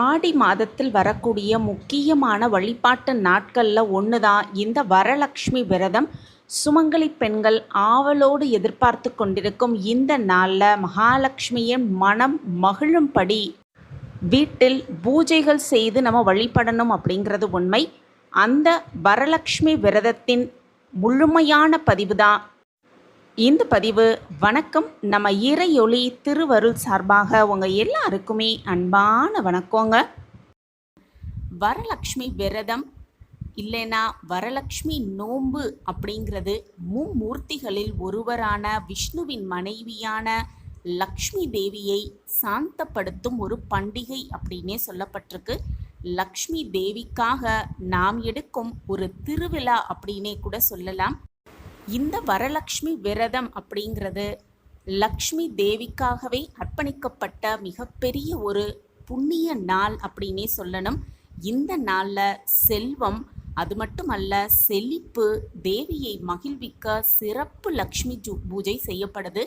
ஆடி மாதத்தில் வரக்கூடிய முக்கியமான வழிபாட்டு நாட்களில் ஒன்று தான் இந்த வரலக்ஷ்மி விரதம். சுமங்கலி பெண்கள் ஆவலோடு எதிர்பார்த்து கொண்டிருக்கும் இந்த நாளில் மகாலட்சுமியின் மனம் மகிழும்படி வீட்டில் பூஜைகள் செய்து நம்ம வழிபடணும் அப்படிங்கிறது உண்மை. அந்த வரலக்ஷ்மி விரதத்தின் முழுமையான பதிவு தான் இந்த பதிவு. வணக்கம். நம்ம இறையொளி திருவருள் சார்பாக உங்கள் எல்லாருக்குமே அன்பான வணக்கங்க. வரலக்ஷ்மி விரதம் இல்லைன்னா வரலக்ஷ்மி நோன்பு அப்படிங்கிறது மும்மூர்த்திகளில் ஒருவரான விஷ்ணுவின் மனைவியான லக்ஷ்மி தேவியை சாந்தப்படுத்தும் ஒரு பண்டிகை அப்படின்னே சொல்லப்பட்டிருக்கு. லக்ஷ்மி தேவிக்காக நாம் எடுக்கும் ஒரு திருவிழா அப்படின்னே கூட சொல்லலாம். இந்த வரலக்ஷ்மி விரதம் அப்படிங்கிறது லக்ஷ்மி தேவிக்காகவே அர்ப்பணிக்கப்பட்ட மிகப்பெரிய ஒரு புண்ணிய நாள் அப்படின்னே சொல்லணும். இந்த நாளில் செல்வம், அது மட்டுமல்ல செழிப்பு, தேவியை மகிழ்விக்க சிறப்பு லக்ஷ்மி பூஜை செய்யப்படுது.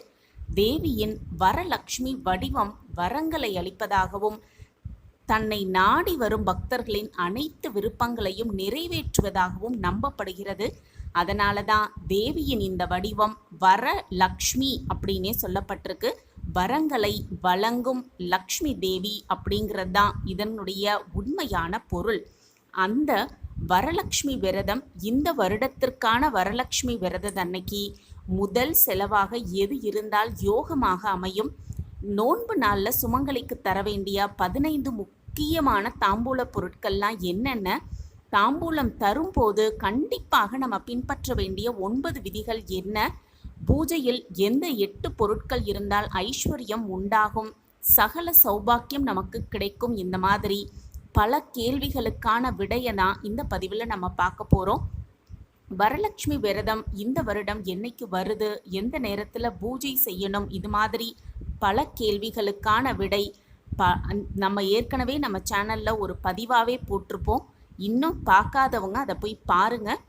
தேவியின் வரலக்ஷ்மி வடிவம் வரங்களை அளிப்பதாகவும் தன்னை நாடி வரும் பக்தர்களின் அனைத்து விருப்பங்களையும் நிறைவேற்றுவதாகவும் நம்பப்படுகிறது. அதனால தான் தேவியின் இந்த வடிவம் வரலக்ஷ்மி அப்படின்னே சொல்லப்பட்டிருக்கு. வரங்களை வழங்கும் லக்ஷ்மி தேவி அப்படிங்கிறது தான் இதனுடைய உண்மையான பொருள். அந்த வரலக்ஷ்மி விரதம் இந்த வருடத்திற்கான வரலக்ஷ்மி விரதம் அன்னைக்கு முதல் செலவாக எது இருந்தால் யோகமாக அமையும். நோன்பு நாளில் சுமங்கலிக்கு தர வேண்டிய 15 முக்கியமான தாம்பூல பொருட்கள்லாம் என்னென்ன, தாம்பூலம் தரும்போது கண்டிப்பாக நம்ம பின்பற்ற வேண்டிய 9 விதிகள் என்ன, பூஜையில் எந்த 8 பொருட்கள் இருந்தால் ஐஸ்வர்யம் உண்டாகும், சகல சௌபாக்கியம் நமக்கு கிடைக்கும், இந்த மாதிரி பல கேள்விகளுக்கான விடையை தான் இந்த பதிவில் நம்ம பார்க்க போகிறோம். வரலட்சுமி விரதம் இந்த வருடம் என்னைக்கு வருது, எந்த நேரத்தில் பூஜை செய்யணும், இது மாதிரி பல கேள்விகளுக்கான விடை நம்ம ஏற்கனவே நம்ம சேனலில் ஒரு பதிவாகவே போட்டிருப்போம். இன்னும் பார்க்காதவங்க அதை போய் பாருங்கள்.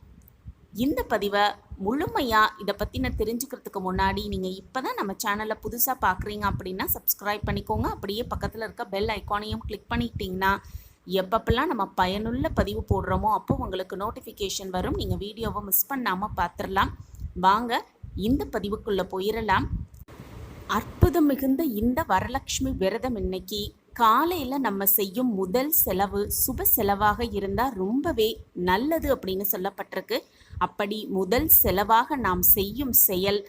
இந்த பதிவை முழுமையாக இதை பற்றின தெரிஞ்சுக்கிறதுக்கு முன்னாடி நீங்கள் இப்போ தான் நம்ம சேனலை புதுசாக பார்க்குறீங்க அப்படின்னா சப்ஸ்கிரைப் பண்ணிக்கோங்க. அப்படியே பக்கத்தில் இருக்க பெல் ஐக்கானையும் கிளிக் பண்ணிக்கிட்டிங்கன்னா எப்பப்பெல்லாம் நம்ம பயனுள்ள பதிவு போடுறோமோ அப்போ உங்களுக்கு நோட்டிஃபிகேஷன் வரும். நீங்கள் வீடியோவை மிஸ் பண்ணாமல் பார்த்துடலாம். வாங்க இந்த பதிவுக்குள்ளே போயிடலாம். அற்புதம் மிகுந்த இந்த வரலட்சுமி விரதம் இன்னைக்கு காலையில் நம்ம செய்யும் முதல் செலவு சுப செலவாக இருந்தால் ரொம்பவே நல்லது அப்படின்னு சொல்லப்பட்டிருக்கு. அப்படி முதல் செலவாக நாம் செய்யும் செயல்,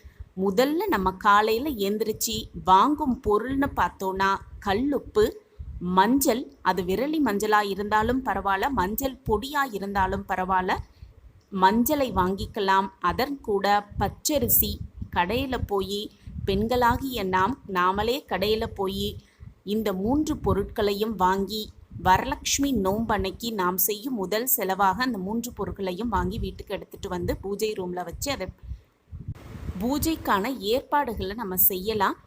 முதல்ல நம்ம காலையில் எந்திரிச்சு வாங்கும் பொருள்னு பார்த்தோன்னா கல்லுப்பு, மஞ்சள், அது விரலி மஞ்சளாக இருந்தாலும் பரவாயில்ல, மஞ்சள் பொடியாக இருந்தாலும் பரவாயில்ல, மஞ்சளை வாங்கிக்கலாம். அதன் கூட பச்சரிசி, கடையில் போய் பெண்களாகிய நாமளே கடையில் போய் இந்த 3 பொருட்களையும் வாங்கி வரலட்சுமி நோன்பன்னைக்கு நாம் செய்யும் முதல் செலவாக அந்த 3 பொருட்களையும் வாங்கி வீட்டுக்கு எடுத்துகிட்டு வந்து பூஜை ரூமில் வச்சு அதை பூஜைக்கான ஏற்பாடுகளை நம்ம செய்யலாம்.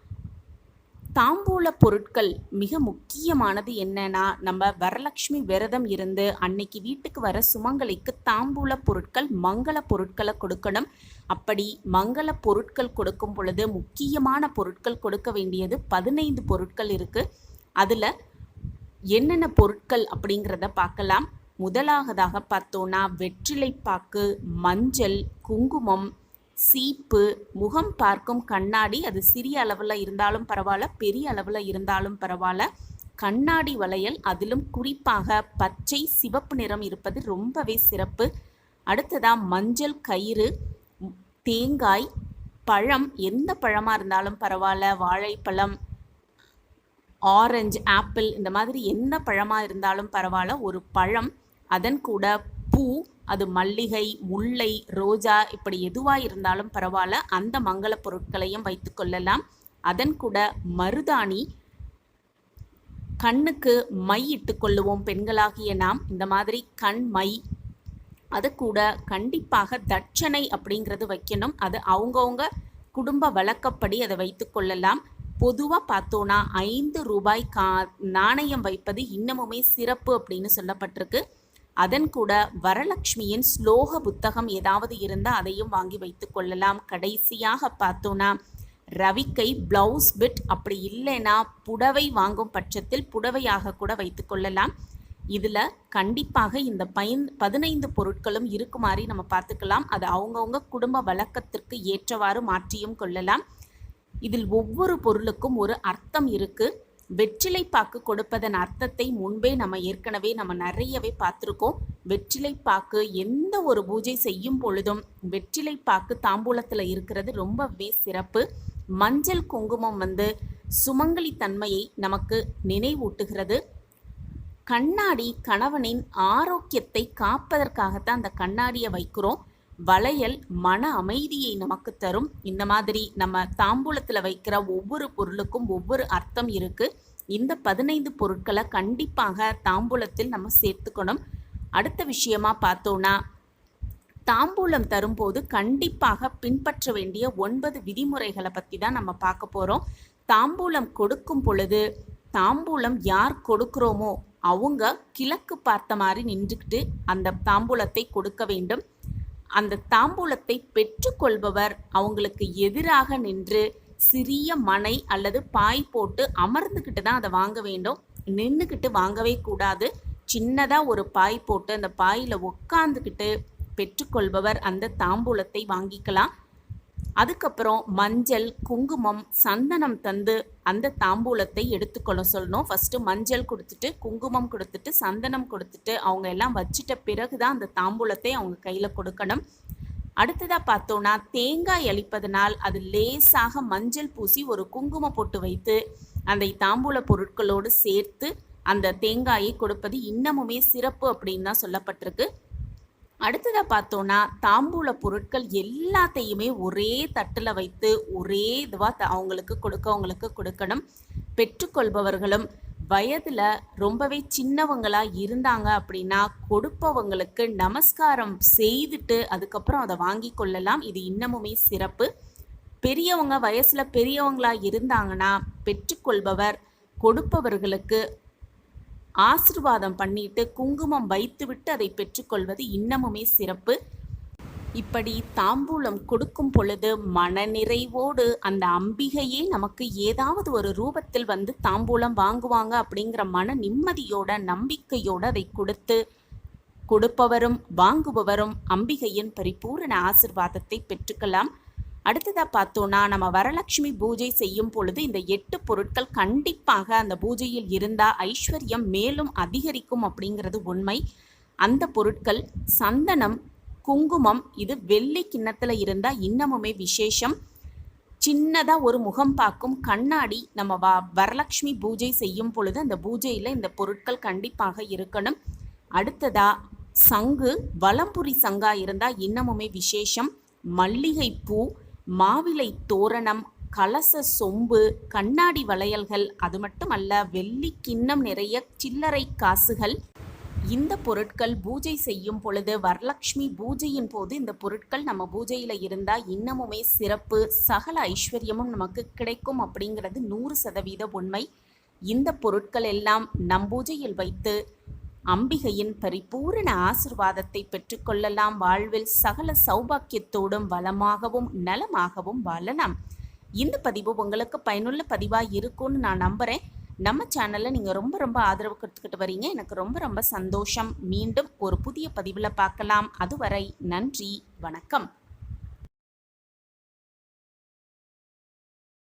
தாம்பூல பொருட்கள் மிக முக்கியமானது. என்னன்னா, நம்ம வரலட்சுமி விரதம் இருந்து அன்னைக்கு வீட்டுக்கு வர சுமங்கலிக்கு தாம்பூல பொருட்கள், மங்கள பொருட்களை கொடுக்கணும். அப்படி மங்கள பொருட்கள் கொடுக்கும் பொழுது முக்கியமான பொருட்கள் கொடுக்க வேண்டியது 15 பொருட்கள் இருக்குது. அதில் என்னென்ன பொருட்கள் அப்படிங்கிறத பார்க்கலாம். முதலாவதாக பார்த்தோன்னா வெற்றிலைப்பாக்கு, மஞ்சள், குங்குமம், சீப்பு, முகம் பார்க்கும் கண்ணாடி, அது சிறிய அளவில் இருந்தாலும் பரவாயில்ல, பெரிய அளவில் இருந்தாலும் பரவாயில்ல, கண்ணாடி வளையல், அதிலும் குறிப்பாக பச்சை சிவப்பு நிறம் இருப்பது ரொம்பவே சிறப்பு. அடுத்ததாக மஞ்சள் கயிறு, தேங்காய், பழம், எந்த பழமாக இருந்தாலும் பரவாயில்ல, வாழைப்பழம், ஆரஞ்சு, ஆப்பிள், இந்த மாதிரி எந்த பழமாக இருந்தாலும் பரவாயில்ல, ஒரு பழம், அதன் கூட பூ, அது மல்லிகை, முல்லை, ரோஜா, இப்படி எதுவாக இருந்தாலும் பரவாயில்ல, அந்த மங்கள பொருட்களையும் வைத்து கொள்ளலாம். அதன் கூட மருதாணி, கண்ணுக்கு மை இட்டு கொள்ளுவோம் பெண்களாகிய நாம், இந்த மாதிரி கண் மை, அது கூட கண்டிப்பாக தட்சணை அப்படிங்கிறது வைக்கணும். அது அவங்கவுங்க குடும்ப வழக்கப்படி அதை வைத்து கொள்ளலாம். பொதுவாக பார்த்தோன்னா 5 ரூபாய் நாணயம் வைப்பது இன்னமுமே சிறப்பு அப்படின்னு சொல்லப்பட்டிருக்கு. அதன் கூட வரலட்சுமியின் ஸ்லோக புத்தகம் ஏதாவது இருந்தால் அதையும் வாங்கி வைத்து கொள்ளலாம். கடைசியாக பார்த்தோன்னா ரவிக்கை, பிளவுஸ் பிட், அப்படி இல்லைன்னா புடவை வாங்கும் பட்சத்தில் புடவையாக கூட வைத்துக்கொள்ளலாம். இதில் கண்டிப்பாக இந்த 15 பொருட்களும் இருக்குமாறு நம்ம பார்த்துக்கலாம். அது அவங்கவுங்க குடும்ப வழக்கத்திற்கு ஏற்றவாறு மாற்றியும் கொள்ளலாம். இதில் ஒவ்வொரு பொருளுக்கும் ஒரு அர்த்தம் இருக்குது. வெற்றிலைப்பாக்கு கொடுப்பதன் அர்த்தத்தை முன்பே நம்ம ஏற்கனவே நிறையவே பார்த்துருக்கோம். வெற்றிலைப்பாக்கு எந்த ஒரு பூஜை செய்யும் பொழுதும் வெற்றிலைப்பாக்கு தாம்பூலத்தில் இருக்கிறது ரொம்பவே சிறப்பு. மஞ்சள் குங்குமம் சுமங்கலி தன்மையை நமக்கு நினைவூட்டுகிறது. கண்ணாடி கணவனின் ஆரோக்கியத்தை காப்பதற்காகத்தான் அந்த கண்ணாடியை வைக்கிறோம். வளையல் மன அமைதியை நமக்கு தரும். இந்த மாதிரி நம்ம தாம்பூலத்தில் வைக்கிற ஒவ்வொரு பொருளுக்கும் ஒவ்வொரு அர்த்தம் இருக்குது. இந்த 15 பொருட்களை கண்டிப்பாக தாம்பூலத்தில் நம்ம சேர்த்துக்கணும். அடுத்த விஷயமா பார்த்தோன்னா, தாம்பூலம் தரும்போது கண்டிப்பாக பின்பற்ற வேண்டிய 9 விதிமுறைகளை பற்றி தான் நம்ம பார்க்க போகிறோம். தாம்பூலம் கொடுக்கும் பொழுது தாம்பூலம் யார் கொடுக்குறோமோ அவங்க கிழக்கு பார்த்த மாதிரி நின்றுக்கிட்டு அந்த தாம்பூலத்தை கொடுக்க வேண்டும். அந்த தாம்பூலத்தை பெற்றுக்கொள்பவர் அவங்களுக்கு எதிராக நின்று சிறிய மனை அல்லது பாய் போட்டு அமர்ந்துக்கிட்டு தான் அதை வாங்க வேண்டும். நின்றுக்கிட்டு வாங்கவே கூடாது. சின்னதாக ஒரு பாய் போட்டு அந்த பாயில் உட்காந்துக்கிட்டு பெற்றுக்கொள்பவர் அந்த தாம்பூலத்தை வாங்கிக்கலாம். அதுக்கப்புறம் மஞ்சள், குங்குமம், சந்தனம் தந்து அந்த தாம்பூலத்தை எடுத்துக்கொள்ள சொல்லணும். ஃபஸ்ட்டு மஞ்சள் கொடுத்துட்டு, குங்குமம் கொடுத்துட்டு, சந்தனம் கொடுத்துட்டு அவங்க எல்லாம் வச்சிட்ட பிறகு தான் அந்த தாம்பூலத்தை அவங்க கையில் கொடுக்கணும். அடுத்ததாக பார்த்தோன்னா, தேங்காய் அளிப்பதனால் அது லேசாக மஞ்சள் பூசி ஒரு குங்குமம் போட்டு வைத்து அந்த தாம்பூல பொருட்களோடு சேர்த்து அந்த தேங்காயை கொடுப்பது இன்னமுமே சிறப்பு அப்படின்னு தான் சொல்லப்பட்டிருக்கு. அடுத்ததாக பார்த்தோன்னா, தாம்பூல பொருட்கள் எல்லாத்தையுமே ஒரே தட்டில் வைத்து ஒரே இதுவாக அவங்களுக்கு கொடுக்கணும். பெற்றுக்கொள்பவர்களும் வயதில் ரொம்பவே சின்னவங்களாக இருந்தாங்க அப்படின்னா கொடுப்பவங்களுக்கு நமஸ்காரம் செய்துட்டு அதுக்கப்புறம் அதை வாங்கி கொள்ளலாம். இது இன்னமுமே சிறப்பு. பெரியவங்க வயசில் பெரியவங்களாக இருந்தாங்கன்னா பெற்றுக்கொள்பவர் கொடுப்பவர்களுக்கு ஆசீர்வாதம் பண்ணிட்டு குங்குமம் வைத்துவிட்டு அதை பெற்றுக்கொள்வது இன்னமுமே சிறப்பு. இப்படி தாம்பூலம் கொடுக்கும் பொழுது மனநிறைவோடு அந்த அம்பிகையே நமக்கு ஏதாவது ஒரு ரூபத்தில் தாம்பூலம் வாங்குவாங்க அப்படிங்கிற மன நிம்மதியோட நம்பிக்கையோடு அதை கொடுப்பவரும் வாங்குபவரும் அம்பிகையின் பரிபூரண ஆசீர்வாதத்தை பெற்றுக்கலாம். அடுத்ததாக பார்த்தோன்னா, நம்ம வரலட்சுமி பூஜை செய்யும் பொழுது இந்த 8 பொருட்கள் கண்டிப்பாக அந்த பூஜையில் இருந்தால் ஐஸ்வர்யம் மேலும் அதிகரிக்கும் அப்படிங்கிறது உண்மை. அந்த பொருட்கள் சந்தனம், குங்குமம், இது வெள்ளி கிண்ணத்தில் இருந்தால் இன்னமுமே விசேஷம். சின்னதாக ஒரு முகம் பார்க்கும் கண்ணாடி நம்ம வரலட்சுமி பூஜை செய்யும் பொழுது அந்த பூஜையில் இந்த பொருட்கள் கண்டிப்பாக இருக்கணும். அடுத்ததாக சங்கு, வலம்புரி சங்கா இருந்தால் இன்னமுமே விசேஷம். மல்லிகைப்பூ, மாவிலை தோரணம், கலச சொம்பு, கண்ணாடி வளையல்கள், அது மட்டுமல்ல வெள்ளி கிண்ணம் நிறைய சில்லறை காசுகள். இந்த பொருட்கள் பூஜை செய்யும் பொழுது வரலட்சுமி பூஜையின் போது இந்த பொருட்கள் நம்ம பூஜையில் இருந்தால் இன்னமுமே சிறப்பு. சகல ஐஸ்வர்யமும் நமக்கு கிடைக்கும் அப்படிங்கிறது 100% உண்மை. இந்த பொருட்கள் எல்லாம் நம் பூஜையில் வைத்து அம்பிகையின் பரிபூரண ஆசிர்வாதத்தை பெற்றுக்கொள்ளலாம். வாழ்வில் சகல சௌபாக்கியத்தோடும் வளமாகவும் நலமாகவும் வாழலாம். இந்த பதிவு உங்களுக்கு பயனுள்ள பதிவாக இருக்கும்னு நான் நம்புகிறேன். நம்ம சேனலில் நீங்கள் ரொம்ப ஆதரவு கொடுத்துக்கிட்டு வரீங்க. எனக்கு ரொம்ப சந்தோஷம். மீண்டும் ஒரு புதிய பதிவில் பார்க்கலாம். அதுவரை நன்றி, வணக்கம்.